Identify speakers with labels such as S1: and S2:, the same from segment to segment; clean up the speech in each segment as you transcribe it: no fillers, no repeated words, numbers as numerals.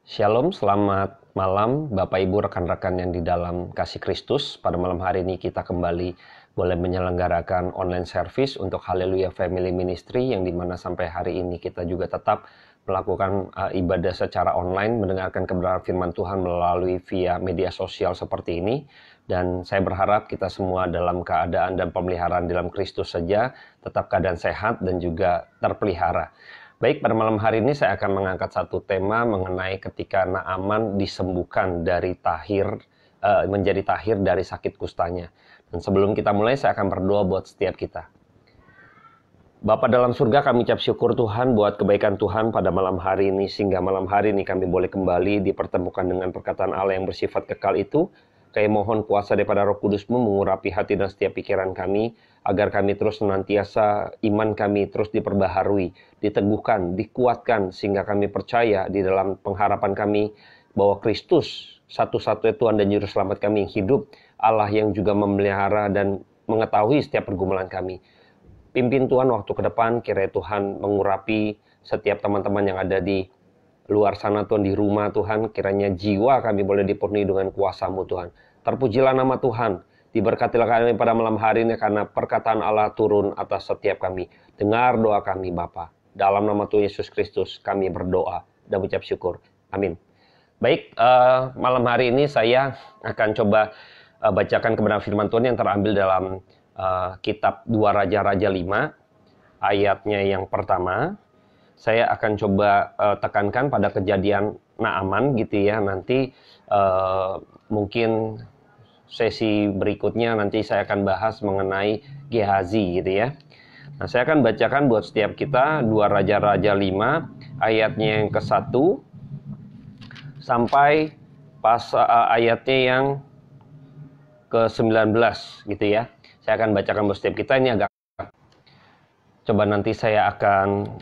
S1: Shalom, selamat malam Bapak Ibu rekan-rekan yang di dalam kasih Kristus. Pada malam hari ini kita kembali boleh menyelenggarakan online service untuk Haleluya Family Ministry yang dimana sampai hari ini kita juga tetap melakukan ibadah secara online, mendengarkan kebenaran firman Tuhan melalui via media sosial seperti ini. Dan saya berharap kita semua dalam keadaan dan pemeliharaan dalam Kristus saja, tetap keadaan sehat dan juga terpelihara. Baik, pada malam hari ini saya akan mengangkat satu tema mengenai ketika Naaman disembuhkan dari menjadi tahir dari sakit kustanya. Dan sebelum kita mulai, saya akan berdoa buat setiap kita. Bapa dalam surga, kami ucap syukur Tuhan buat kebaikan Tuhan pada malam hari ini, sehingga malam hari ini kami boleh kembali dipertemukan dengan perkataan Allah yang bersifat kekal itu. Kami mohon kuasa daripada Roh Kudus-Mu mengurapi hati dan setiap pikiran kami, agar kami terus senantiasa iman kami terus diperbaharui, diteguhkan, dikuatkan, sehingga kami percaya di dalam pengharapan kami bahwa Kristus satu-satunya Tuhan dan Juru Selamat kami yang hidup, Allah yang juga memelihara dan mengetahui setiap pergumulan kami. Pimpin Tuhan waktu ke depan, kiranya Tuhan mengurapi setiap teman-teman yang ada di luar sana Tuhan, di rumah Tuhan, kiranya jiwa kami boleh dipenuhi dengan kuasa-Mu Tuhan. Terpujilah nama Tuhan, diberkatilah kami pada malam hari ini karena perkataan Allah turun atas setiap kami. Dengar doa kami Bapa. Dalam nama Tuhan Yesus Kristus kami berdoa dan ucap syukur. Amin. Baik, malam hari ini saya akan coba bacakan kebenaran firman Tuhan yang terambil dalam kitab 2 Raja-Raja 5, ayatnya yang pertama. Saya akan coba tekankan pada kejadian Naaman gitu ya. Nanti mungkin sesi berikutnya nanti saya akan bahas mengenai Gehazi gitu ya. Nah, saya akan bacakan buat setiap kita 2 Raja-Raja 5 ayatnya yang ke-1 sampai ayatnya yang ke-19 gitu ya. Saya akan bacakan buat setiap kita, ini agak coba nanti saya akan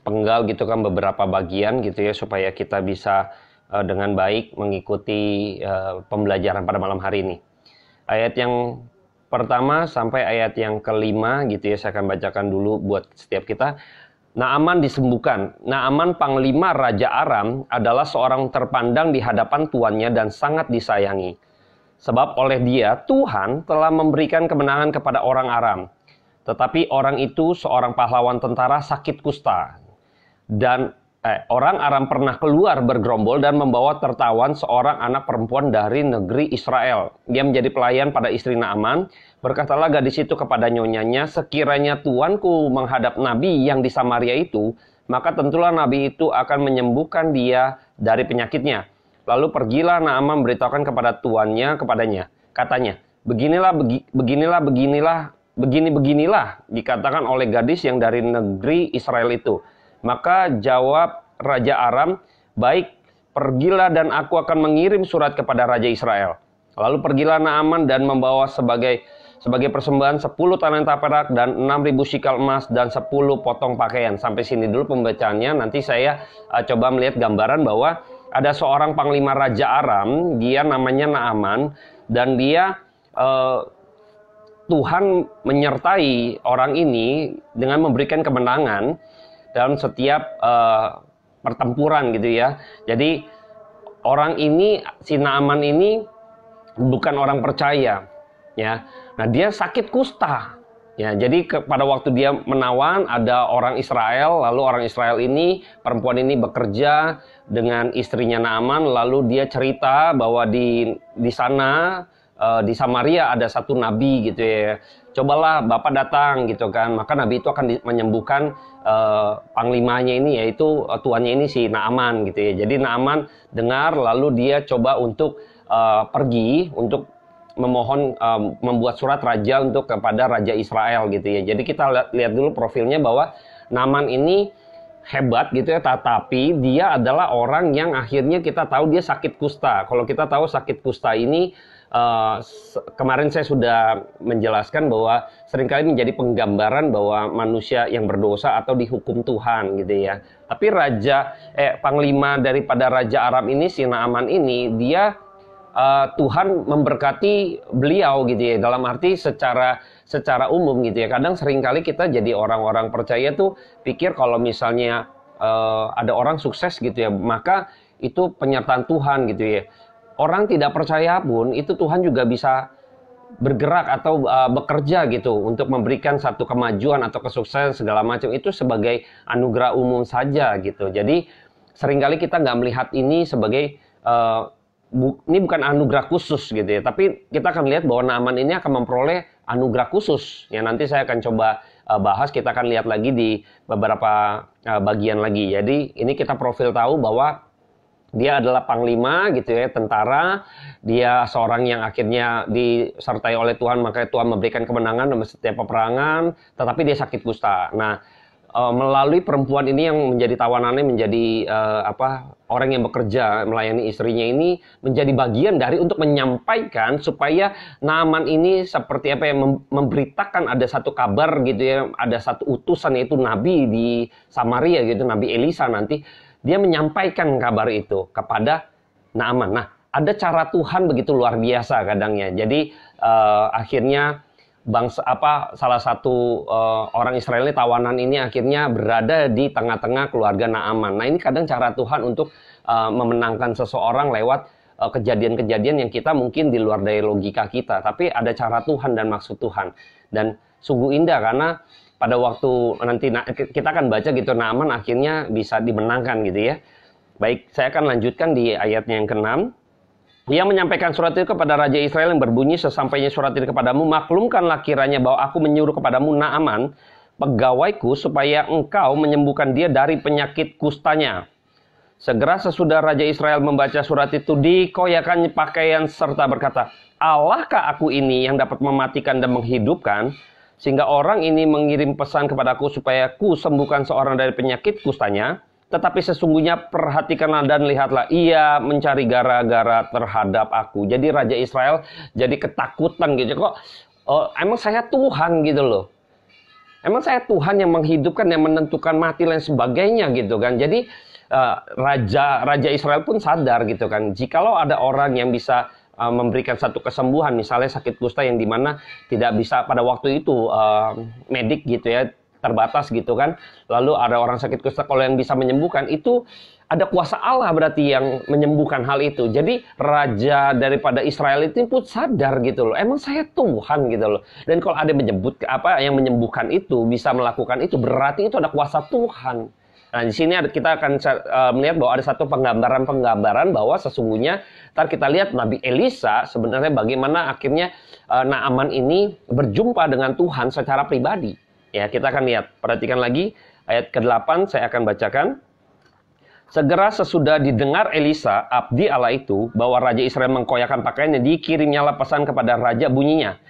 S1: penggal gitu kan beberapa bagian gitu ya, supaya kita bisa dengan baik mengikuti pembelajaran pada malam hari ini. Ayat yang pertama sampai ayat yang kelima gitu ya, saya akan bacakan dulu buat setiap kita. Naaman disembuhkan. Naaman panglima Raja Aram adalah seorang terpandang di hadapan tuannya dan sangat disayangi. Sebab oleh dia Tuhan telah memberikan kemenangan kepada orang Aram. Tetapi orang itu seorang pahlawan tentara sakit kusta. Dan orang Aram pernah keluar bergerombol dan membawa tertawan seorang anak perempuan dari negeri Israel. Dia menjadi pelayan pada istri Naaman. Berkatalah gadis itu kepada nyonyanya, sekiranya tuanku menghadap nabi yang di Samaria itu, maka tentulah nabi itu akan menyembuhkan dia dari penyakitnya. Lalu pergilah Naaman memberitahukan kepada tuannya kepadanya. Katanya, beginilah dikatakan oleh gadis yang dari negeri Israel itu. Maka jawab Raja Aram, baik, pergilah dan aku akan mengirim surat kepada Raja Israel. Lalu pergilah Naaman dan membawa sebagai persembahan 10 talenta perak dan 6.000 shikal emas dan 10 potong pakaian. Sampai sini dulu pembacaannya, nanti saya coba melihat gambaran bahwa ada seorang panglima Raja Aram, dia namanya Naaman, dan dia Tuhan menyertai orang ini dengan memberikan kemenangan dalam setiap pertempuran gitu ya. Jadi orang ini, si Naaman ini bukan orang percaya ya. Nah, dia sakit kusta. Ya, jadi pada waktu dia menawan ada orang Israel, lalu orang Israel ini, perempuan ini bekerja dengan istrinya Naaman, lalu dia cerita bahwa di sana di Samaria ada satu nabi gitu ya. Cobalah Bapak datang gitu kan. Maka nabi itu akan menyembuhkan panglimanya ini, yaitu tuannya ini si Naaman gitu ya. Jadi Naaman dengar, lalu dia coba untuk pergi untuk memohon membuat surat raja untuk kepada Raja Israel gitu ya. Jadi kita lihat dulu profilnya bahwa Naaman ini hebat gitu ya, tetapi dia adalah orang yang akhirnya kita tahu dia sakit kusta. Kalau kita tahu sakit kusta ini kemarin saya sudah menjelaskan bahwa seringkali menjadi penggambaran bahwa manusia yang berdosa atau dihukum Tuhan gitu ya. Tapi panglima daripada Raja Aram ini, si Naaman ini, dia Tuhan memberkati beliau gitu ya, dalam arti secara umum gitu ya. Kadang seringkali kita jadi orang-orang percaya tuh pikir kalau misalnya ada orang sukses gitu ya, maka itu penyertaan Tuhan gitu ya. Orang tidak percaya pun itu Tuhan juga bisa bergerak atau bekerja gitu untuk memberikan satu kemajuan atau kesuksesan segala macam, itu sebagai anugerah umum saja gitu. Jadi seringkali kita nggak melihat ini sebagai ini bukan anugerah khusus gitu ya, tapi kita akan lihat bahwa Naaman ini akan memperoleh anugerah khusus. Ya nanti saya akan coba bahas, kita akan lihat lagi di beberapa bagian lagi. Jadi ini kita profil tahu bahwa dia adalah panglima gitu ya, tentara. Dia seorang yang akhirnya disertai oleh Tuhan, makanya Tuhan memberikan kemenangan dalam setiap peperangan, tetapi dia sakit kusta. Nah, melalui perempuan ini yang menjadi tawanannya, menjadi orang yang bekerja melayani istrinya ini, menjadi bagian dari untuk menyampaikan supaya Naaman ini seperti apa, yang memberitakan ada satu kabar gitu ya, ada satu utusan yaitu nabi di Samaria gitu, Nabi Elisa nanti. Dia menyampaikan kabar itu kepada Naaman. Nah, ada cara Tuhan begitu luar biasa kadangnya. Jadi akhirnya salah satu orang Israel tawanan ini akhirnya berada di tengah-tengah keluarga Naaman. Nah, ini kadang cara Tuhan untuk memenangkan seseorang lewat kejadian-kejadian yang kita mungkin di luar dari logika kita. Tapi ada cara Tuhan dan maksud Tuhan. Dan sungguh indah karena pada waktu nanti kita akan baca gitu, Naaman akhirnya bisa dimenangkan gitu ya. Baik, saya akan lanjutkan di ayatnya yang ke-6. Ia menyampaikan surat itu kepada Raja Israel yang berbunyi, sesampainya surat ini kepadamu, maklumkanlah kiranya bahwa aku menyuruh kepadamu Naaman, pegawaiku, supaya engkau menyembuhkan dia dari penyakit kustanya. Segera sesudah Raja Israel membaca surat itu, dikoyakannya pakaian serta berkata, Allahkah aku ini yang dapat mematikan dan menghidupkan? Sehingga orang ini mengirim pesan kepadaku supaya ku sembuhkan seorang dari penyakit kustanya. Tetapi sesungguhnya perhatikanlah dan lihatlah, ia mencari gara-gara terhadap aku. Jadi Raja Israel jadi ketakutan gitu. Kok emang saya Tuhan gitu loh. Emang saya Tuhan yang menghidupkan, yang menentukan mati dan sebagainya gitu kan. Jadi Raja Israel pun sadar gitu kan. Jikalau ada orang yang bisa memberikan satu kesembuhan, misalnya sakit kusta yang dimana tidak bisa pada waktu itu medik gitu ya, terbatas gitu kan, lalu ada orang sakit kusta, kalau yang bisa menyembuhkan itu ada kuasa Allah berarti yang menyembuhkan hal itu. Jadi raja daripada Israel itu pun sadar gitu loh, emang saya Tuhan gitu loh. Dan kalau ada yang menyembuhkan itu, bisa melakukan itu, berarti itu ada kuasa Tuhan. Nah, di sini kita akan melihat bahwa ada satu penggambaran bahwa sesungguhnya, ntar kita lihat Nabi Elisa sebenarnya bagaimana akhirnya Naaman ini berjumpa dengan Tuhan secara pribadi. Ya, kita akan lihat. Perhatikan lagi ayat ke-8, saya akan bacakan. Segera sesudah didengar Elisa, abdi Allah itu, bahwa Raja Israel mengkoyakkan pakaiannya, dikirimnyalah pesan kepada Raja bunyinya.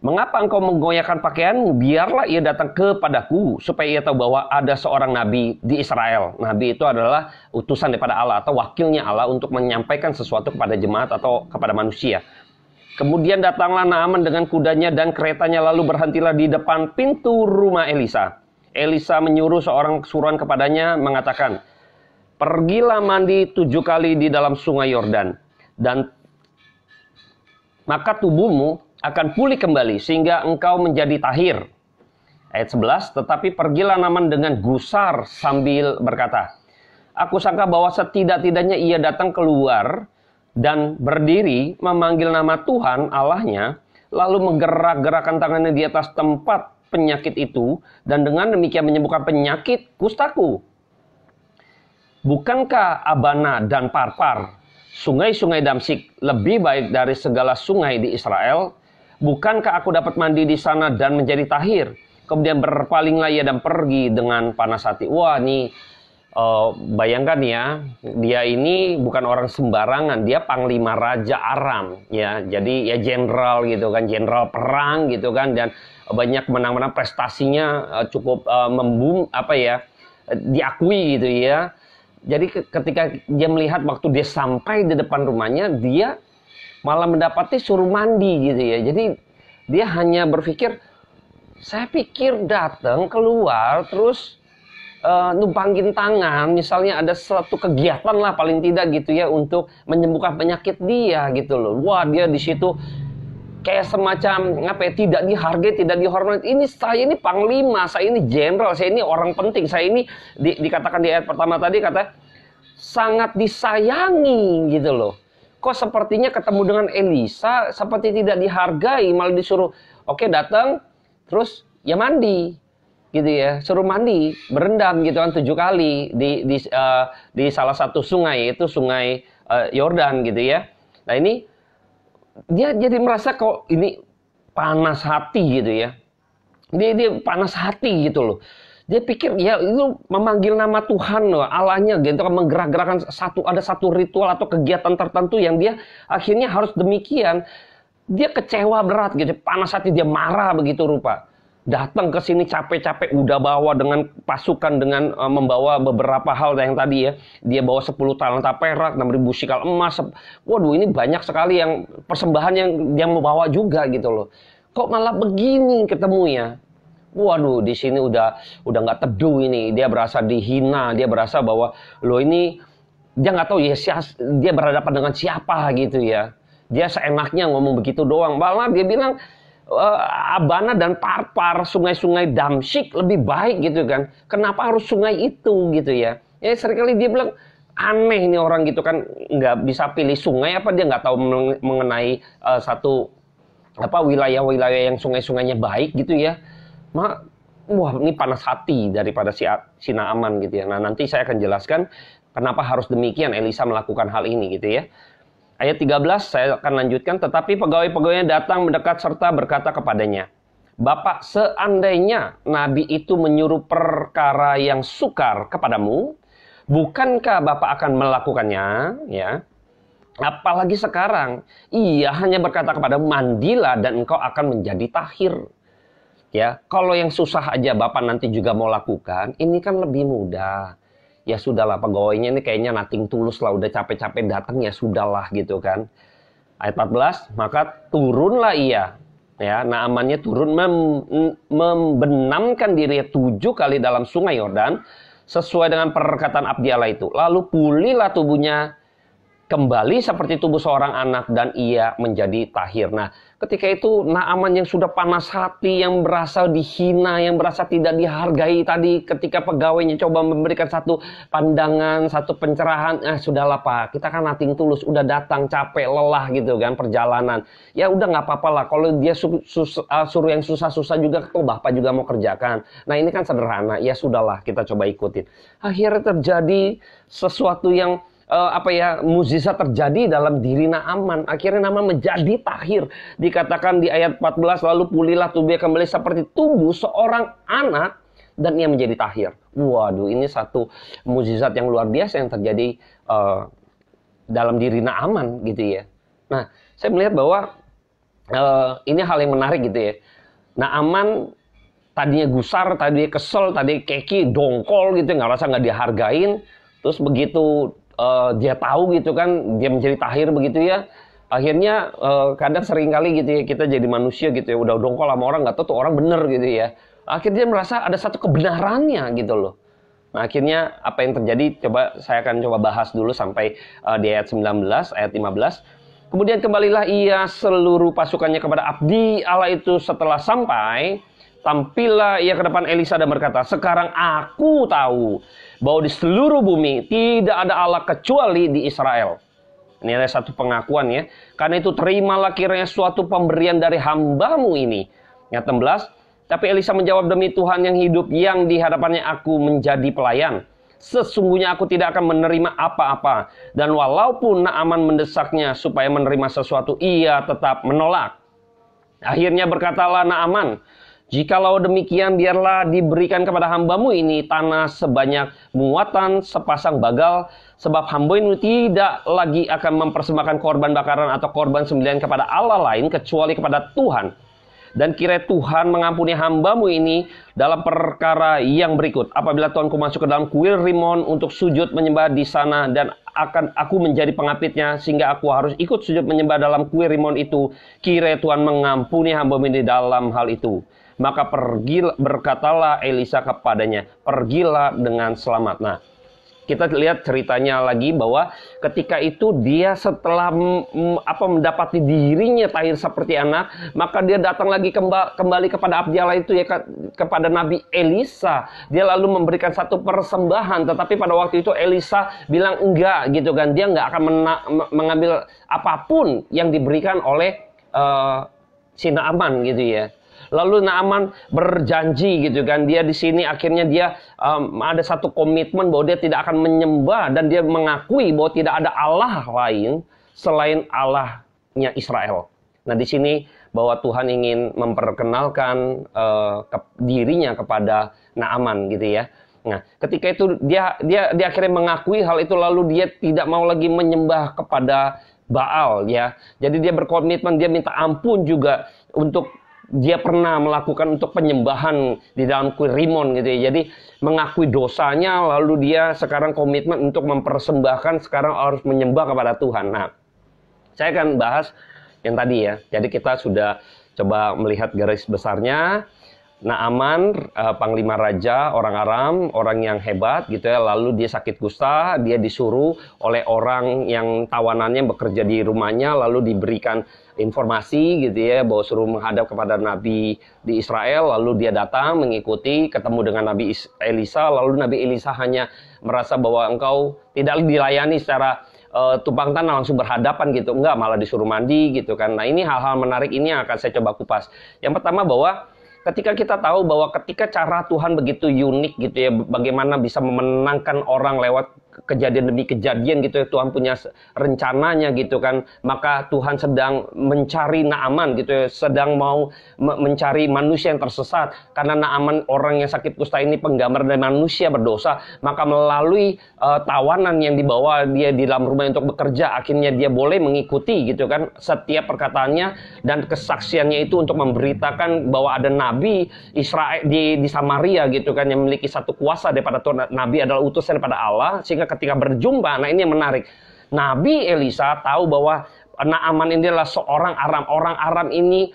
S1: Mengapa engkau menggoyahkan pakaianmu? Biarlah ia datang kepadaku, supaya ia tahu bahwa ada seorang nabi di Israel. Nabi itu adalah utusan daripada Allah atau wakilnya Allah untuk menyampaikan sesuatu kepada jemaat atau kepada manusia. Kemudian datanglah Naaman dengan kudanya dan keretanya, lalu berhentilah di depan pintu rumah Elisa. Elisa menyuruh seorang suruhan kepadanya, mengatakan, pergilah mandi 7 kali di dalam sungai Yordan, dan maka tubuhmu akan pulih kembali sehingga engkau menjadi tahir. Ayat 11, tetapi pergilah Naaman dengan gusar sambil berkata, aku sangka bahwa setidak-tidaknya ia datang keluar dan berdiri memanggil nama Tuhan Allahnya, lalu menggerak-gerakkan tangannya di atas tempat penyakit itu, dan dengan demikian menyembuhkan penyakit kustaku. Bukankah Abana dan Parpar, sungai-sungai Damsik, lebih baik dari segala sungai di Israel? Bukankah aku dapat mandi di sana dan menjadi tahir? Kemudian berpalinglah ia dan pergi dengan panas hati. Wah, ini bayangkan ya, dia ini bukan orang sembarangan, dia panglima Raja Aram, ya. Jadi ya jenderal gitu kan, jenderal perang gitu kan, dan banyak menang-menang, prestasinya cukup diakui gitu ya. Jadi ketika dia melihat waktu dia sampai di depan rumahnya, dia malah mendapati suruh mandi gitu ya. Jadi dia hanya berpikir, saya pikir datang keluar terus numpangin tangan, misalnya ada suatu kegiatan lah paling tidak gitu ya untuk menyembuhkan penyakit dia gitu loh. Wah, dia di situ kayak semacam apa ya, tidak dihargai, tidak dihormati. Ini saya ini panglima, saya ini jenderal, saya ini orang penting, saya ini dikatakan di ayat pertama tadi kata sangat disayangi gitu loh. Kok sepertinya ketemu dengan Elisa seperti tidak dihargai, malah disuruh oke datang terus ya mandi gitu ya, suruh mandi berendam gitu kan 7 kali di salah satu sungai, yaitu sungai Yordan gitu ya. Nah ini dia jadi merasa kok ini panas hati gitu ya. Dia panas hati gitu loh. Dia pikir ya itu memanggil nama Tuhan loh, Allahnya gitu kan, menggerak-gerakkan ada satu ritual atau kegiatan tertentu yang dia akhirnya harus demikian. Dia kecewa berat gitu, panas hati, dia marah begitu rupa. Datang ke sini capek-capek, udah bawa dengan pasukan, dengan membawa beberapa hal yang tadi ya. Dia bawa 10 talenta perak, 6.000 sikal emas. Waduh, ini banyak sekali yang persembahan yang dia mau bawa juga gitu loh. Kok malah begini ketemunya? Waduh, di sini udah nggak teduh ini. Dia berasa dihina, dia berasa bahwa lo ini dia nggak tahu ya dia berhadapan dengan siapa gitu ya. Dia seenaknya ngomong begitu doang. Malah dia bilang Abana dan Parpar, sungai-sungai Damsyik lebih baik gitu kan. Kenapa harus sungai itu gitu ya? Ya seringkali dia bilang aneh ini orang gitu kan, nggak bisa pilih sungai apa dia nggak tahu mengenai satu wilayah-wilayah yang sungai-sungainya baik gitu ya. Wah ini panas hati daripada si Naaman gitu ya. Nah nanti saya akan jelaskan kenapa harus demikian Elisa melakukan hal ini gitu ya. Ayat 13 saya akan lanjutkan, tetapi pegawai-pegawainya datang mendekat serta berkata kepadanya, Bapak, seandainya Nabi itu menyuruh perkara yang sukar kepadamu, bukankah Bapak akan melakukannya? Ya. Apalagi sekarang, ia hanya berkata kepadamu, mandilah dan engkau akan menjadi tahir. Ya, kalau yang susah aja Bapak nanti juga mau lakukan, ini kan lebih mudah. Ya sudahlah, pegawainya ini kayaknya nothing tulus lah, udah capek-capek datang ya sudahlah gitu kan. Ayat 14, maka turunlah ia. Ya, Naamannya turun membenamkan diri 7 kali dalam sungai Yordan sesuai dengan perkataan abdi Allah itu. Lalu pulihlah tubuhnya kembali seperti tubuh seorang anak dan ia menjadi tahir. Nah, ketika itu Naaman yang sudah panas hati, yang berasa dihina, yang berasa tidak dihargai tadi, ketika pegawainya coba memberikan satu pandangan, satu pencerahan, sudahlah Pak, kita kan nothing tulus, udah datang capek, lelah gitu kan perjalanan. Ya udah nggak apa-apa lah, kalau dia suruh yang susah-susah juga, kok Bapak juga mau kerjakan. Nah ini kan sederhana, ya sudahlah kita coba ikutin. Akhirnya terjadi sesuatu yang mukjizat terjadi dalam diri Naaman. Akhirnya Naaman menjadi tahir. Dikatakan di ayat 14, lalu pulihlah tubuhnya kembali seperti tubuh seorang anak dan ia menjadi tahir. Waduh, ini satu mukjizat yang luar biasa yang terjadi dalam diri Naaman gitu ya. Nah, saya melihat bahwa ini hal yang menarik gitu ya. Naaman tadinya gusar, tadinya kesel, tadinya keki, dongkol gitu, ngerasa nggak dihargain. Terus begitu dia tahu gitu kan, dia menjadi tahir begitu ya. Akhirnya kadang sering kali gitu ya, kita jadi manusia gitu ya, udah dongkol sama orang, nggak tahu tuh orang bener gitu ya. Akhirnya dia merasa ada satu kebenarannya gitu loh. Nah akhirnya apa yang terjadi, saya akan coba bahas dulu sampai di ayat 19, ayat 15. Kemudian kembalilah ia seluruh pasukannya kepada abdi Allah itu setelah sampai. Tampillah ia ke depan Elisa dan berkata, sekarang aku tahu bahwa di seluruh bumi tidak ada Allah kecuali di Israel. Ini ada satu pengakuan ya. Karena itu terimalah kiranya suatu pemberian dari hambamu ini. Ayat 16. Tapi Elisa menjawab, demi Tuhan yang hidup yang di hadapannya aku menjadi pelayan. Sesungguhnya aku tidak akan menerima apa-apa. Dan walaupun Naaman mendesaknya supaya menerima sesuatu, ia tetap menolak. Akhirnya berkatalah Naaman, jikalau demikian, biarlah diberikan kepada hambamu ini tanah sebanyak muatan sepasang bagal, sebab hamba ini tidak lagi akan mempersembahkan korban bakaran atau korban sembelihan kepada Allah lain kecuali kepada Tuhan. Dan kiranya Tuhan mengampuni hambamu ini dalam perkara yang berikut. Apabila Tuanku masuk ke dalam kuil Rimon untuk sujud menyembah di sana, dan akan aku menjadi pengapitnya sehingga aku harus ikut sujud menyembah dalam kuil Rimon itu, kiranya Tuhan mengampuni hambamu ini dalam hal itu. Maka berkatalah Elisa kepadanya, pergilah dengan selamat. Nah, kita lihat ceritanya lagi bahwa ketika itu dia setelah mendapati dirinya lahir seperti anak, maka dia datang lagi kembali kepada abdi Allah itu ya, kepada Nabi Elisa. Dia lalu memberikan satu persembahan, tetapi pada waktu itu Elisa bilang enggak gitu kan, dia enggak akan mengambil apapun yang diberikan oleh si Naaman gitu ya. Lalu Naaman berjanji gitu kan, dia di sini akhirnya dia ada satu komitmen bahwa dia tidak akan menyembah, dan dia mengakui bahwa tidak ada Allah lain selain Allahnya Israel. Nah di sini bahwa Tuhan ingin memperkenalkan dirinya kepada Naaman gitu ya. Nah ketika itu dia akhirnya mengakui hal itu, lalu dia tidak mau lagi menyembah kepada Baal ya. Jadi dia berkomitmen, dia minta ampun juga untuk dia pernah melakukan untuk penyembahan di dalam kuil Rimon gitu ya. Jadi mengakui dosanya, lalu dia sekarang komitmen untuk mempersembahkan, sekarang harus menyembah kepada Tuhan. Nah, saya akan bahas yang tadi ya. Jadi kita sudah coba melihat garis besarnya. Naaman, panglima raja orang Aram, orang yang hebat gitu ya. Lalu dia sakit kusta, dia disuruh oleh orang yang tawanannya bekerja di rumahnya, lalu diberikan informasi gitu ya, bahwa suruh menghadap kepada Nabi di Israel. Lalu dia datang mengikuti, ketemu dengan Nabi Elisa. Lalu Nabi Elisa hanya merasa bahwa engkau tidak dilayani secara tumpang tanah langsung berhadapan gitu, enggak, malah disuruh mandi gitu kan. Nah ini hal-hal menarik ini yang akan saya coba kupas. Yang pertama bahwa ketika kita tahu bahwa ketika cara Tuhan begitu unik gitu ya, bagaimana bisa memenangkan orang lewat kejadian demi kejadian gitu ya, Tuhan punya rencananya gitu kan. Maka Tuhan sedang mencari Naaman gitu ya, sedang mau mencari manusia yang tersesat. Karena Naaman orang yang sakit kusta ini penggambar dari manusia berdosa, maka melalui tawanan yang dibawa dia di dalam rumah untuk bekerja, akhirnya dia boleh mengikuti gitu kan setiap perkataannya dan kesaksiannya itu untuk memberitakan bahwa ada Nabi Israel di Samaria gitu kan, yang memiliki satu kuasa daripada Tuhan. Nabi adalah utusan daripada Allah, sehingga ketika berjumpa, nah ini yang menarik, Nabi Elisa tahu bahwa Naaman ini adalah seorang Aram. Orang Aram ini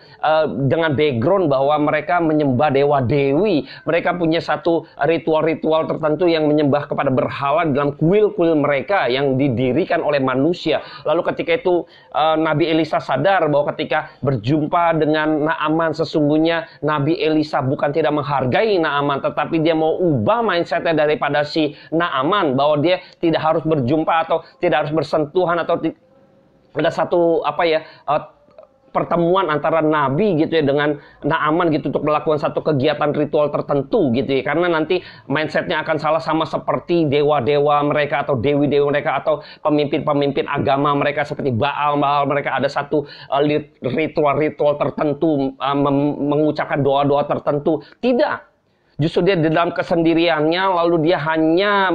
S1: dengan background bahwa mereka menyembah dewa-dewi. Mereka punya satu ritual-ritual tertentu yang menyembah kepada berhala dalam kuil-kuil mereka yang didirikan oleh manusia. Lalu ketika itu Nabi Elisa sadar bahwa ketika berjumpa dengan Naaman, sesungguhnya Nabi Elisa bukan tidak menghargai Naaman, tetapi dia mau ubah mindsetnya daripada si Naaman, bahwa dia tidak harus berjumpa atau tidak harus bersentuhan atau ada satu pertemuan antara Nabi gitu ya dengan Naaman gitu untuk melakukan satu kegiatan ritual tertentu gitu ya, karena nanti mindsetnya akan salah, sama seperti dewa-dewa mereka atau dewi-dewi mereka atau pemimpin-pemimpin agama mereka seperti Baal mereka ada satu ritual-ritual tertentu, mengucapkan doa-doa tertentu. Tidak, justru dia di dalam kesendiriannya, lalu dia hanya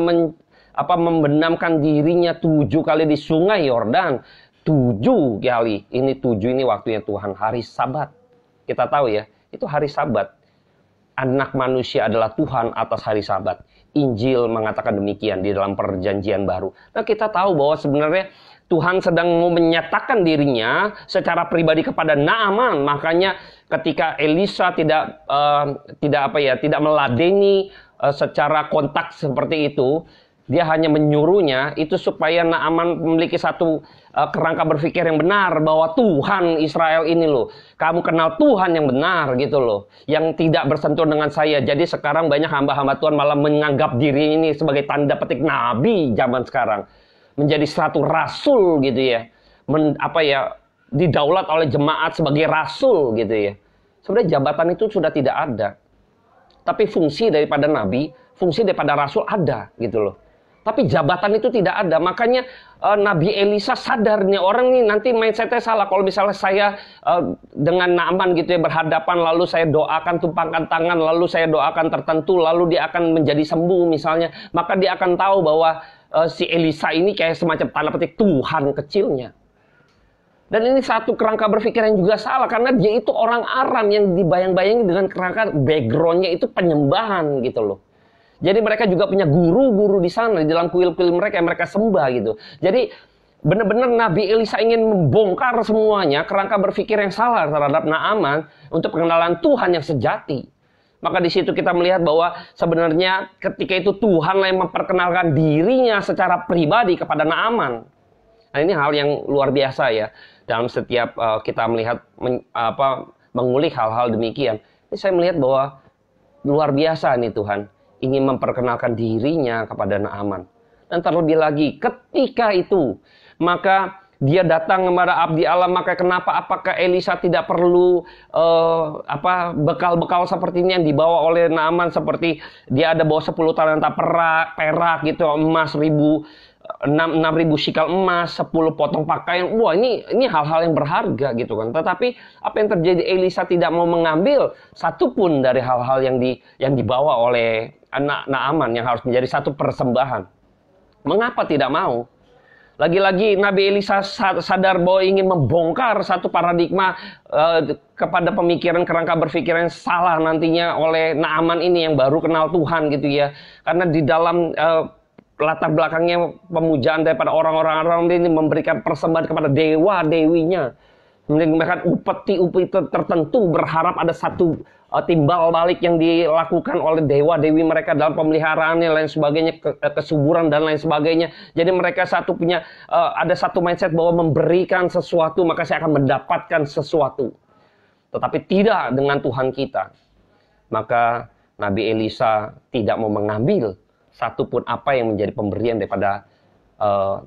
S1: membenamkan dirinya 7 kali di sungai Yordan. 7 kali, ini 7 ini waktunya Tuhan, hari Sabat. Kita tahu ya, itu hari Sabat. Anak manusia adalah Tuhan atas hari Sabat. Injil mengatakan demikian di dalam perjanjian baru. Nah kita tahu bahwa sebenarnya Tuhan sedang mau menyatakan dirinya secara pribadi kepada Naaman. Makanya ketika Elisa tidak meladeni secara kontak seperti itu, dia hanya menyuruhnya itu supaya Naaman memiliki satu kerangka berpikir yang benar, bahwa Tuhan Israel ini loh, kamu kenal Tuhan yang benar gitu loh, yang tidak bersentuhan dengan saya. Jadi sekarang banyak hamba-hamba Tuhan malah menganggap diri ini sebagai tanda petik nabi zaman sekarang, menjadi satu rasul gitu ya, didaulat oleh jemaat sebagai rasul gitu ya. Sebenarnya jabatan itu sudah tidak ada, tapi fungsi daripada nabi, fungsi daripada rasul ada gitu loh. Tapi jabatan itu tidak ada. Makanya Nabi Elisa sadar nih, orang nih nanti mindsetnya salah. Kalau misalnya saya dengan Naaman gitu ya berhadapan, lalu saya doakan, tumpangkan tangan, lalu saya doakan tertentu, lalu dia akan menjadi sembuh misalnya, maka dia akan tahu bahwa si Elisa ini kayak semacam tanda petik Tuhan kecilnya. Dan ini satu kerangka berpikir yang juga salah, karena dia itu orang Aram yang dibayang-bayangi dengan kerangka backgroundnya itu penyembahan gitu loh. Jadi mereka juga punya guru-guru di sana, di dalam kuil-kuil mereka yang mereka sembah gitu. Jadi benar-benar Nabi Elisa ingin membongkar semuanya kerangka berpikir yang salah terhadap Naaman untuk pengenalan Tuhan yang sejati. Maka di situ kita melihat bahwa sebenarnya ketika itu Tuhanlah yang memperkenalkan dirinya secara pribadi kepada Naaman. Nah, ini hal yang luar biasa ya. Dalam setiap kita melihat mengulik hal-hal demikian, ini saya melihat bahwa luar biasa nih Tuhan ingin memperkenalkan dirinya kepada Naaman. Dan terlebih lagi ketika itu maka dia datang kepada abdi Allah, maka apakah Elisa tidak perlu bekal-bekal seperti ini yang dibawa oleh Naaman, seperti dia ada bawa 10 talenta perak gitu, emas 6.000 shikal emas, 10 potong pakaian. Wah, ini hal-hal yang berharga gitu kan. Tetapi apa yang terjadi? Elisa tidak mau mengambil satupun dari hal-hal yang dibawa oleh Naaman yang harus menjadi satu persembahan. Mengapa tidak mau? Lagi-lagi Nabi Elisa sadar bahwa ingin membongkar satu paradigma kepada pemikiran kerangka berpikir yang salah nantinya oleh Naaman ini yang baru kenal Tuhan gitu ya. Karena di dalam latar belakangnya pemujaan daripada orang-orang Aram ini memberikan persembahan kepada dewa-dewinya. Memberikan upeti-upeti tertentu, berharap ada satu timbal balik yang dilakukan oleh dewa-dewi mereka dalam pemeliharaannya, lain sebagainya, kesuburan dan lain sebagainya. Jadi mereka ada satu mindset bahwa memberikan sesuatu maka saya akan mendapatkan sesuatu. Tetapi tidak dengan Tuhan kita. Maka Nabi Elisa tidak mau mengambil satupun apa yang menjadi pemberian daripada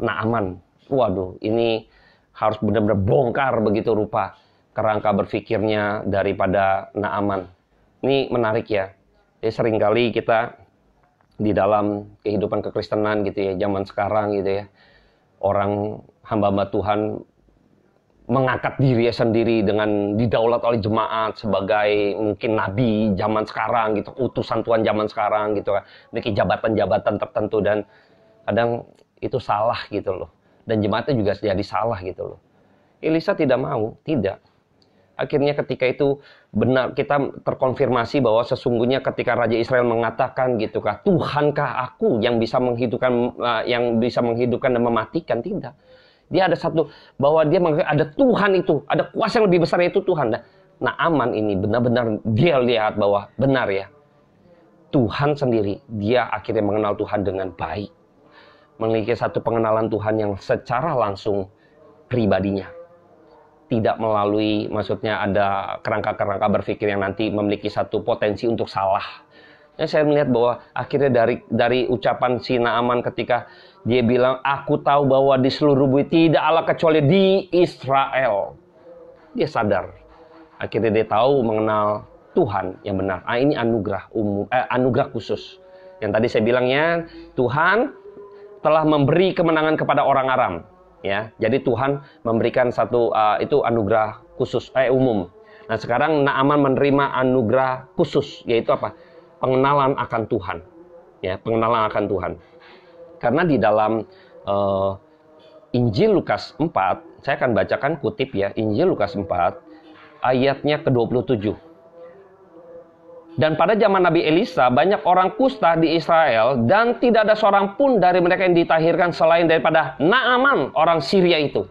S1: Naaman. Waduh, ini harus benar-benar bongkar begitu rupa kerangka berpikirnya daripada Naaman. Ini menarik ya. Jadi seringkali kita di dalam kehidupan kekristenan gitu ya, zaman sekarang gitu ya, orang hamba-hamba Tuhan mengangkat diri sendiri dengan didaulat oleh jemaat sebagai mungkin nabi zaman sekarang gitu, utusan Tuhan zaman sekarang gitu kan, memiliki jabatan-jabatan tertentu, dan kadang itu salah gitu loh. Dan jemaatnya juga jadi salah gitu loh. Elisa tidak mau, tidak. Akhirnya ketika itu benar kita terkonfirmasi bahwa sesungguhnya ketika Raja Israel mengatakan gitu kah, Tuhankah aku yang bisa menghidupkan dan mematikan? Tidak. Dia ada satu bahwa dia ada Tuhan itu, ada kuasa yang lebih besar yaitu Tuhan. Nah, Naaman ini benar-benar dia lihat bahwa benar ya, Tuhan sendiri, dia akhirnya mengenal Tuhan dengan baik. Memiliki satu pengenalan Tuhan yang secara langsung pribadinya. Tidak melalui, maksudnya ada kerangka-kerangka berpikir yang nanti memiliki satu potensi untuk salah. Ya, saya melihat bahwa akhirnya dari ucapan si Naaman ketika dia bilang, aku tahu bahwa di seluruh bumi tidak Allah kecuali di Israel. Dia sadar. Akhirnya dia tahu mengenal Tuhan yang benar. Ini anugerah anugerah khusus. Yang tadi saya bilangnya, Tuhan telah memberi kemenangan kepada orang Aram, ya. Jadi Tuhan memberikan satu itu anugerah khusus umum. Nah, sekarang Naaman menerima anugerah khusus, yaitu apa? Pengenalan akan Tuhan, ya, pengenalan akan Tuhan. Karena di dalam Injil Lukas 4, saya akan bacakan kutip ya, Injil Lukas 4 ayatnya ke-27. Dan pada zaman Nabi Elisa, banyak orang kusta di Israel, dan tidak ada seorang pun dari mereka yang ditahirkan selain daripada Naaman, orang Syria itu.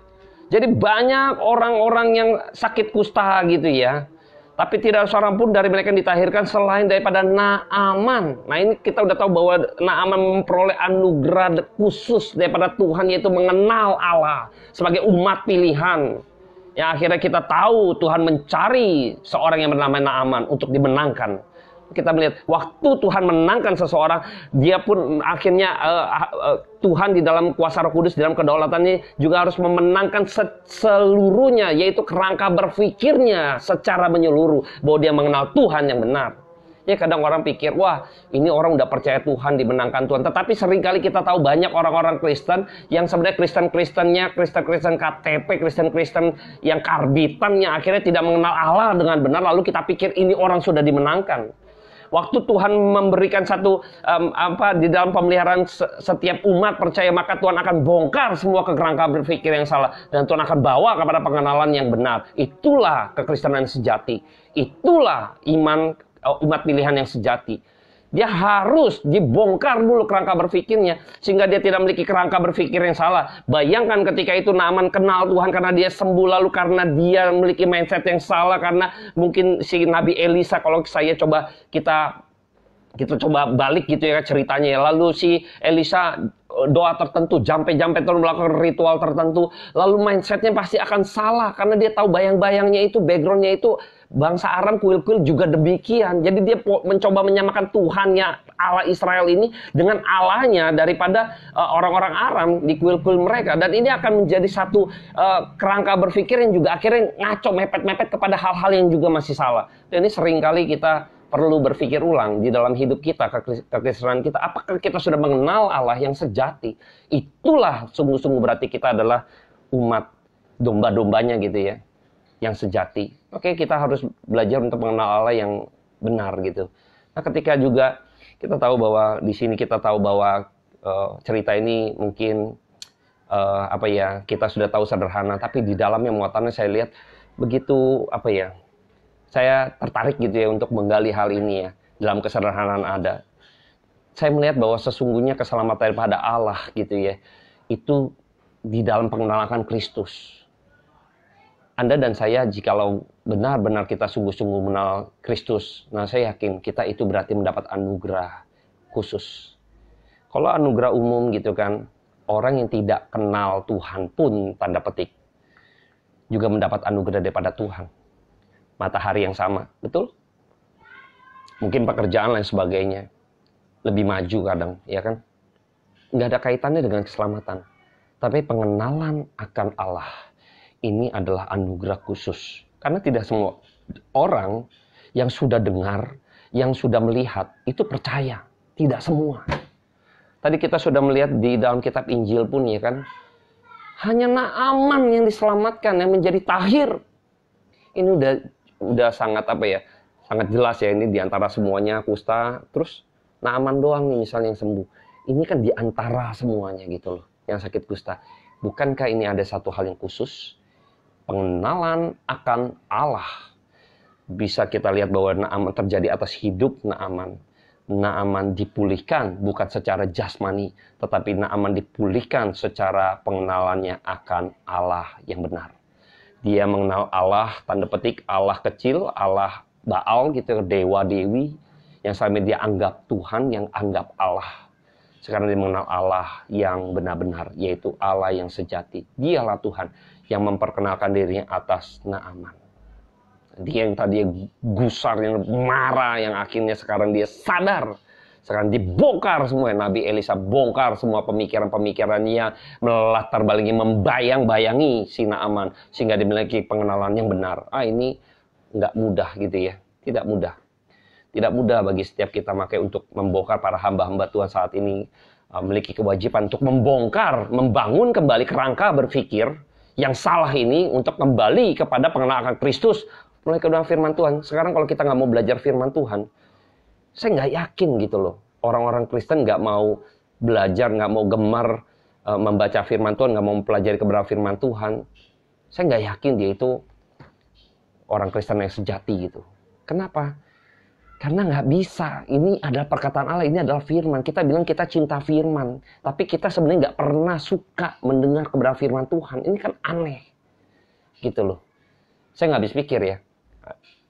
S1: Jadi banyak orang-orang yang sakit kusta gitu ya. Tapi tidak ada seorang pun dari mereka yang ditahirkan selain daripada Naaman. Nah, ini kita udah tahu bahwa Naaman memperoleh anugerah khusus daripada Tuhan, yaitu mengenal Allah sebagai umat pilihan. Yang akhirnya kita tahu Tuhan mencari seorang yang bernama Naaman untuk dimenangkan. Kita melihat waktu Tuhan menangkan seseorang, dia pun akhirnya Tuhan di dalam kuasa Roh Kudus, di dalam kedaulatannya juga harus memenangkan seluruhnya, yaitu kerangka berpikirnya secara menyeluruh bahwa dia mengenal Tuhan yang benar. Ya, kadang orang pikir, wah ini orang udah percaya Tuhan, dimenangkan Tuhan. Tetapi seringkali kita tahu banyak orang-orang Kristen yang sebenarnya Kristen KTP, Kristen yang karbitan, yang akhirnya tidak mengenal Allah dengan benar, lalu kita pikir ini orang sudah dimenangkan. Waktu Tuhan memberikan satu di dalam pemeliharaan setiap umat percaya, maka Tuhan akan bongkar semua kerangka berpikir yang salah dan Tuhan akan bawa kepada pengenalan yang benar. Itulah kekristenan sejati. Itulah iman umat pilihan yang sejati. Dia harus dibongkar dulu kerangka berpikirnya, sehingga dia tidak memiliki kerangka berpikir yang salah. Bayangkan ketika itu Naaman kenal Tuhan karena dia sembuh, lalu karena dia memiliki mindset yang salah, karena mungkin si Nabi Elisa, kalau saya coba kita coba balik gitu ya ceritanya ya. Lalu si Elisa doa tertentu, jampe-jampe terus melakukan ritual tertentu, lalu mindsetnya pasti akan salah karena dia tahu bayang-bayangnya itu, backgroundnya itu bangsa Aram, kuil-kuil juga demikian. Jadi dia mencoba menyamakan Tuhannya Allah Israel ini dengan Allahnya daripada orang-orang Aram di kuil-kuil mereka. Dan ini akan menjadi satu kerangka berpikir yang juga akhirnya ngaco, mepet-mepet kepada hal-hal yang juga masih salah. Dan ini seringkali kita perlu berpikir ulang di dalam hidup kita, kekristenan kita. Apakah kita sudah mengenal Allah yang sejati? Itulah sungguh-sungguh berarti kita adalah umat domba-dombanya gitu ya, yang sejati. Oke, kita harus belajar untuk mengenal Allah yang benar gitu. Nah, ketika juga kita tahu bahwa di sini kita tahu bahwa cerita ini mungkin kita sudah tahu sederhana, tapi di dalamnya muatannya saya lihat begitu saya tertarik gitu ya untuk menggali hal ini ya dalam kesederhanaan ada. Saya melihat bahwa sesungguhnya keselamatan daripada Allah gitu ya, itu di dalam pengenalan Kristus. Anda dan saya, jikalau benar-benar kita sungguh-sungguh mengenal Kristus, nah saya yakin kita itu berarti mendapat anugerah khusus. Kalau anugerah umum gitu kan, orang yang tidak kenal Tuhan pun tanda petik juga mendapat anugerah daripada Tuhan. Matahari yang sama, betul? Mungkin pekerjaan lain sebagainya lebih maju kadang, ya kan? Nggak ada kaitannya dengan keselamatan. Tapi pengenalan akan Allah ini adalah anugerah khusus. Karena tidak semua orang yang sudah dengar, yang sudah melihat, itu percaya. Tidak semua. Tadi kita sudah melihat di dalam kitab Injil pun ya kan, hanya Naaman yang diselamatkan, yang menjadi tahir. Ini udah sangat sangat jelas ya, ini diantara semuanya kusta, terus Naaman doang nih misalnya yang sembuh. Ini kan diantara semuanya gitu loh, yang sakit kusta. Bukankah ini ada satu hal yang khusus? Pengenalan akan Allah. Bisa kita lihat bahwa Naaman terjadi atas hidup Naaman. Naaman dipulihkan bukan secara jasmani, tetapi Naaman dipulihkan secara pengenalannya akan Allah yang benar. Dia mengenal Allah, tanda petik Allah kecil, Allah Baal gitu, dewa-dewi yang selama dia anggap Tuhan, yang anggap Allah. Sekarang dia mengenal Allah yang benar-benar, yaitu Allah yang sejati. Dialah Tuhan yang memperkenalkan dirinya atas Naaman. Dia yang tadi gusar, yang marah, yang akhirnya sekarang dia sadar. Sekarang dibongkar semua. Nabi Elisa bongkar semua pemikiran-pemikirannya, melatar belakangi, membayang-bayangi si Naaman, sehingga dimiliki pengenalan yang benar. Ini nggak mudah gitu ya. Tidak mudah. Tidak mudah bagi setiap kita untuk membongkar para hamba-hamba Tuhan saat ini. Memiliki kewajiban untuk membongkar, membangun kembali kerangka berpikir yang salah ini untuk kembali kepada pengenalan Kristus. Mulai ke dalam firman Tuhan. Sekarang kalau kita nggak mau belajar firman Tuhan, saya nggak yakin gitu loh. Orang-orang Kristen nggak mau belajar, nggak mau gemar membaca firman Tuhan, nggak mau mempelajari kebenaran firman Tuhan. Saya nggak yakin dia itu orang Kristen yang sejati gitu. Kenapa? Karena nggak bisa. Ini adalah perkataan Allah, ini adalah firman. Kita bilang kita cinta firman, tapi kita sebenarnya nggak pernah suka mendengar kebenaran firman Tuhan. Ini kan aneh, gitu loh. Saya nggak habis pikir ya.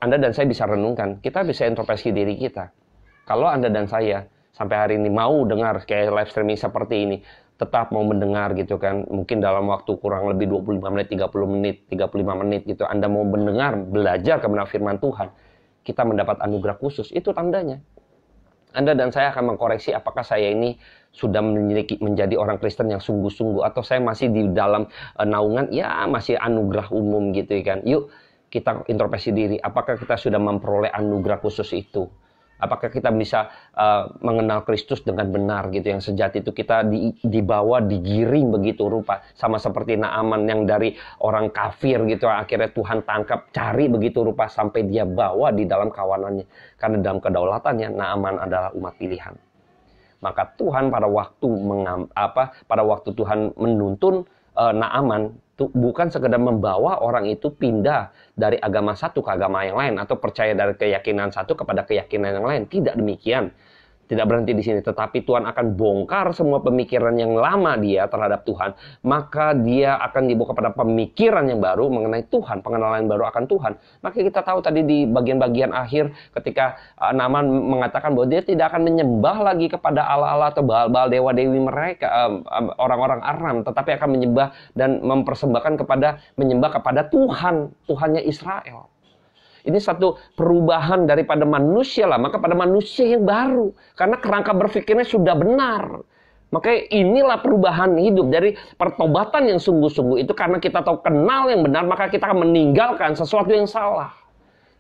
S1: Anda dan saya bisa renungkan, kita bisa introspeksi diri kita. Kalau Anda dan saya sampai hari ini mau dengar kayak live streaming seperti ini, tetap mau mendengar gitu kan, mungkin dalam waktu kurang lebih 25 menit, 30 menit, 35 menit gitu, Anda mau mendengar, belajar kebenaran firman Tuhan, kita mendapat anugerah khusus, itu tandanya. Anda dan saya akan mengkoreksi apakah saya ini sudah menjadi orang Kristen yang sungguh-sungguh, atau saya masih di dalam naungan, ya masih anugerah umum gitu kan. Yuk kita introspeksi diri, apakah kita sudah memperoleh anugerah khusus itu? Apakah kita bisa mengenal Kristus dengan benar gitu, yang sejati itu kita dibawa, digiring begitu rupa, sama seperti Naaman yang dari orang kafir gitu, akhirnya Tuhan tangkap, cari begitu rupa sampai dia bawa di dalam kawanannya, karena dalam kedaulatannya Naaman adalah umat pilihan. Maka Tuhan pada waktu Tuhan menuntun Naaman, bukan sekedar membawa orang itu pindah dari agama satu ke agama yang lain, atau percaya dari keyakinan satu kepada keyakinan yang lain. Tidak demikian. Tidak berhenti di sini, tetapi Tuhan akan bongkar semua pemikiran yang lama dia terhadap Tuhan. Maka dia akan dibawa kepada pemikiran yang baru mengenai Tuhan, pengenalan yang baru akan Tuhan. Maka kita tahu tadi di bagian-bagian akhir ketika Naaman mengatakan bahwa dia tidak akan menyembah lagi kepada Allah-Allah atau baal-baal dewa-dewi mereka, orang-orang Aram, tetapi akan menyembah dan menyembah kepada Tuhan, Tuhannya Israel. Ini satu perubahan daripada manusia lama kepada manusia yang baru. Karena kerangka berpikirnya sudah benar. Makanya inilah perubahan hidup dari pertobatan yang sungguh-sungguh itu. Karena kita tahu kenal yang benar, maka kita akan meninggalkan sesuatu yang salah.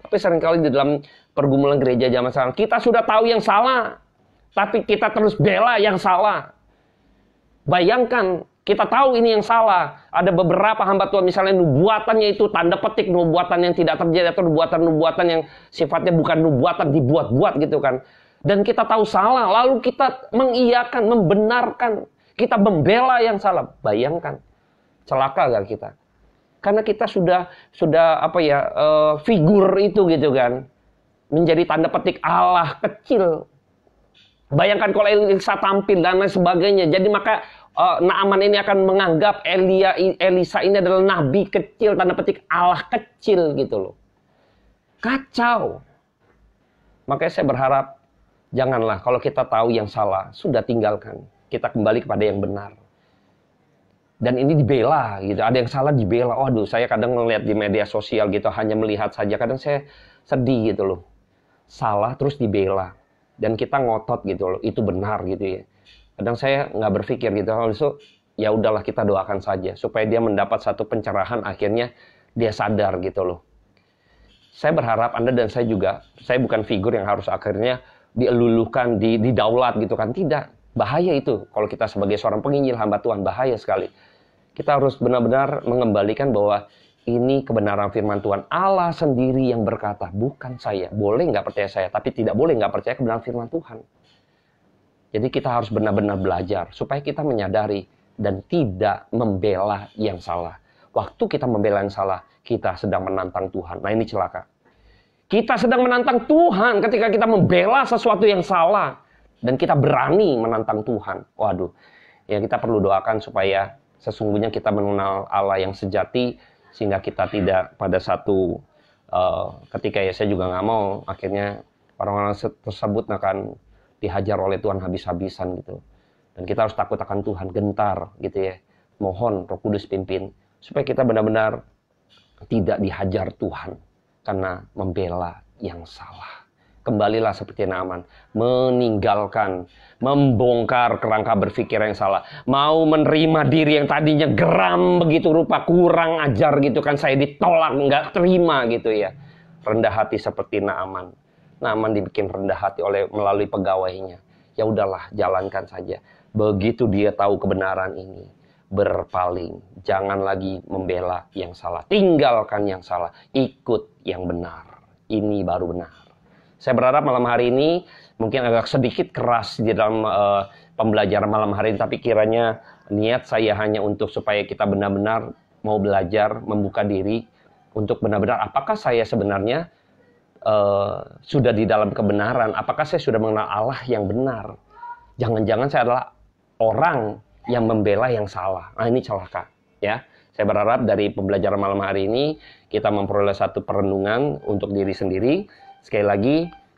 S1: Tapi seringkali di dalam pergumulan gereja zaman sekarang, kita sudah tahu yang salah. Tapi kita terus bela yang salah. Bayangkan, kita tahu ini yang salah. Ada beberapa hamba Tuhan misalnya nubuatannya itu tanda petik nubuatan yang tidak terjadi atau nubuatan-nubuatan yang sifatnya bukan nubuatan, dibuat-buat gitu kan. Dan kita tahu salah, lalu kita mengiyakan, membenarkan, kita membela yang salah. Bayangkan, celaka gak kita? Karena kita sudah figur itu gitu kan. Menjadi tanda petik Allah kecil. Bayangkan kalau Elisa tampil dan lain sebagainya. Jadi maka Naaman ini akan menganggap Elisa ini adalah nabi kecil, tanda petik Allah kecil gitu loh. Kacau. Makanya saya berharap janganlah kalau kita tahu yang salah, sudah tinggalkan. Kita kembali kepada yang benar. Dan ini dibela gitu. Ada yang salah dibela. Waduh, saya kadang ngeliat di media sosial gitu, hanya melihat saja. Kadang saya sedih gitu loh. Salah terus dibela. Dan kita ngotot gitu loh, itu benar gitu ya. Kadang saya nggak berpikir gitu, so, ya udahlah kita doakan saja supaya dia mendapat satu pencerahan, akhirnya dia sadar gitu loh. Saya berharap Anda dan saya juga, saya bukan figur yang harus akhirnya dielulukan, didaulat gitu kan, tidak. Bahaya itu kalau kita sebagai seorang penginjil hamba Tuhan, bahaya sekali. Kita harus benar-benar mengembalikan bahwa ini kebenaran firman Tuhan. Allah sendiri yang berkata, bukan saya. Boleh nggak percaya saya, tapi tidak boleh nggak percaya kebenaran firman Tuhan. Jadi kita harus benar-benar belajar supaya kita menyadari dan tidak membela yang salah. Waktu kita membela yang salah, kita sedang menantang Tuhan. Nah ini celaka. Kita sedang menantang Tuhan ketika kita membela sesuatu yang salah. Dan kita berani menantang Tuhan. Waduh, ya kita perlu doakan supaya sesungguhnya kita mengenal Allah yang sejati. Sehingga kita tidak pada satu ketika ya saya juga nggak mau akhirnya orang-orang tersebut akan dihajar oleh Tuhan habis-habisan gitu. Dan kita harus takut akan Tuhan, gentar gitu ya. Mohon Roh Kudus pimpin supaya kita benar-benar tidak dihajar Tuhan karena membela yang salah. Kembalilah seperti Naaman, meninggalkan, membongkar kerangka berpikir yang salah. Mau menerima diri yang tadinya geram begitu rupa, kurang ajar gitu kan, saya ditolak, nggak terima gitu ya. Rendah hati seperti Naaman. Naaman dibikin rendah hati melalui pegawainya. Ya udahlah, jalankan saja. Begitu dia tahu kebenaran ini, berpaling. Jangan lagi membela yang salah. Tinggalkan yang salah. Ikut yang benar. Ini baru benar. Saya berharap malam hari ini mungkin agak sedikit keras di dalam pembelajaran malam hari ini. Tapi kiranya niat saya hanya untuk supaya kita benar-benar mau belajar, membuka diri. Untuk benar-benar apakah saya sebenarnya sudah di dalam kebenaran, apakah saya sudah mengenal Allah yang benar. Jangan-jangan saya adalah orang yang membela yang salah. Nah ini celaka ya. Saya berharap dari pembelajaran malam hari ini kita memperoleh satu perenungan untuk diri sendiri. Sekali lagi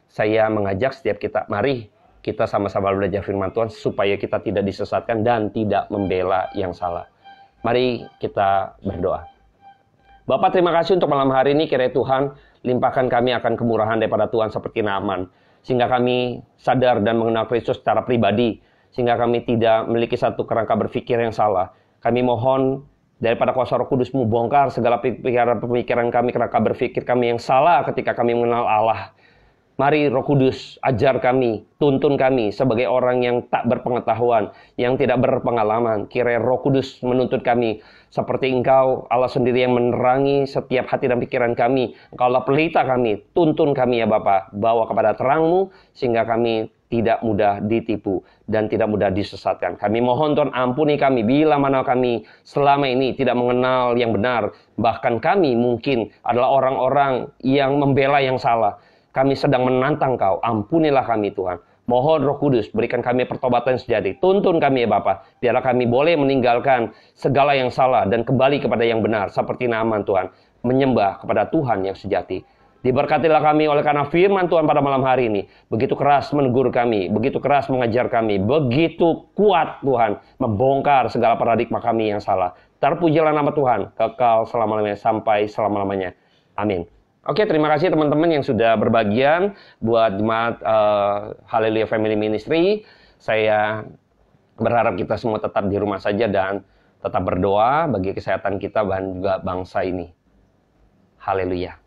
S1: saya mengajak setiap kita, mari kita sama-sama belajar firman Tuhan supaya kita tidak disesatkan dan tidak membela yang salah. Mari kita berdoa. Bapak, terima kasih untuk malam hari ini. Kiranya Tuhan limpahkan kami akan kemurahan daripada Tuhan seperti Naaman. Sehingga kami sadar dan mengenal Kristus secara pribadi. Sehingga kami tidak memiliki satu kerangka berpikir yang salah. Kami mohon daripada kuasa Roh Kudus-Mu bongkar segala pemikiran kami, kerangka berpikir kami yang salah ketika kami mengenal Allah. Mari Roh Kudus ajar kami, tuntun kami sebagai orang yang tak berpengetahuan, yang tidak berpengalaman. Kiranya Roh Kudus menuntut kami seperti Engkau, Allah sendiri yang menerangi setiap hati dan pikiran kami. Engkau Allah pelita kami, tuntun kami ya Bapa, bawa kepada terang-Mu sehingga kami tidak mudah ditipu dan tidak mudah disesatkan. Kami mohon Tuhan ampuni kami bila mana kami selama ini tidak mengenal yang benar. Bahkan kami mungkin adalah orang-orang yang membela yang salah. Kami sedang menantang Kau, ampunilah kami Tuhan. Mohon Roh Kudus berikan kami pertobatan sejati. Tuntun kami ya Bapa. Biarlah kami boleh meninggalkan segala yang salah dan kembali kepada yang benar. Seperti Naaman Tuhan. Menyembah kepada Tuhan yang sejati. Diberkatilah kami oleh karena firman Tuhan pada malam hari ini. Begitu keras menegur kami. Begitu keras mengajar kami. Begitu kuat Tuhan. Membongkar segala paradigma kami yang salah. Terpujilah nama Tuhan. Kekal selama-lamanya sampai selama-lamanya. Amin. Oke, terima kasih teman-teman yang sudah berbagian buat jemaat Haleluya Family Ministry. Saya berharap kita semua tetap di rumah saja dan tetap berdoa bagi kesehatan kita dan juga bangsa ini. Haleluya.